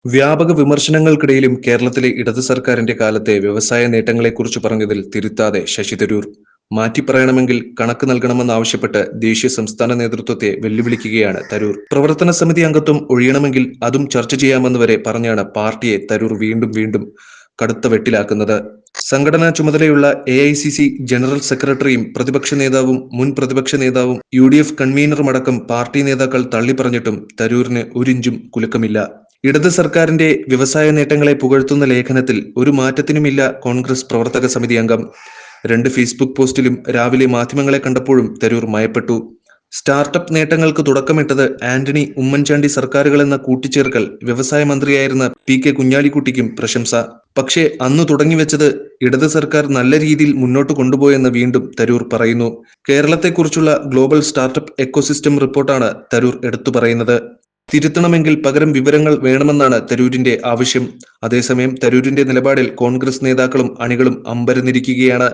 വ്യാപക വിമർശനങ്ങൾക്കിടയിലും കേരളത്തിലെ ഇടത് സർക്കാരിന്റെ കാലത്തെ വ്യവസായ നേട്ടങ്ങളെക്കുറിച്ച് പറഞ്ഞതിൽ തിരുത്താതെ ശശി തരൂർ. മാറ്റിപ്പറയണമെങ്കിൽ കണക്ക് നൽകണമെന്നാവശ്യപ്പെട്ട് ദേശീയ സംസ്ഥാന നേതൃത്വത്തെ വെല്ലുവിളിക്കുകയാണ് തരൂർ. പ്രവർത്തന സമിതി അംഗത്വം ഒഴിയണമെങ്കിൽ അതും ചർച്ച ചെയ്യാമെന്ന് വരെ പറഞ്ഞാണ് പാർട്ടിയെ തരൂർ വീണ്ടും വീണ്ടും കടുത്ത വെട്ടിലാക്കുന്നത്. സംഘടനാ ചുമതലയുള്ള AICC ജനറൽ സെക്രട്ടറിയും പ്രതിപക്ഷ നേതാവും മുൻ പ്രതിപക്ഷ നേതാവും UDF കൺവീനറുമടക്കം പാർട്ടി നേതാക്കൾ തള്ളിപ്പറഞ്ഞിട്ടും തരൂരിന് ഒരിഞ്ചും കുലുക്കമില്ല. ഇടത് സർക്കാരിന്റെ വ്യവസായ നേട്ടങ്ങളെ പുകഴ്ത്തുന്ന ലേഖനത്തിൽ ഒരു മാറ്റത്തിനുമില്ല കോൺഗ്രസ് പ്രവർത്തക സമിതി അംഗം. 2 ഫേസ്ബുക്ക് പോസ്റ്റിലും രാവിലെ മാധ്യമങ്ങളെ കണ്ടപ്പോഴും തരൂർ മയപ്പെട്ടു. സ്റ്റാർട്ടപ്പ് നേട്ടങ്ങൾക്ക് തുടക്കമിട്ടത് ആന്റണി ഉമ്മൻചാണ്ടി സർക്കാരുകളെന്ന കൂട്ടിച്ചേർക്കൽ വ്യവസായ മന്ത്രിയായിരുന്ന PK കുഞ്ഞാലിക്കുട്ടിക്കും പ്രശംസ. പക്ഷേ അന്നു തുടങ്ങിവെച്ചത് ഇടത് സർക്കാർ നല്ല രീതിയിൽ മുന്നോട്ട് കൊണ്ടുപോയെന്ന് വീണ്ടും തരൂർ പറയുന്നു. കേരളത്തെക്കുറിച്ചുള്ള ഗ്ലോബൽ സ്റ്റാർട്ടപ്പ് എക്കോസിസ്റ്റം റിപ്പോർട്ടാണ് തരൂർ എടുത്തു പറയുന്നത്. തിരുത്തണമെങ്കിൽ പകരം വിവരങ്ങൾ വേണമെന്നാണ് തരൂരിന്റെ ആവശ്യം. അതേസമയം തരൂരിന്റെ നിലപാടിൽ കോൺഗ്രസ് നേതാക്കളും അണികളും അമ്പരന്നിരിക്കുകയാണ്.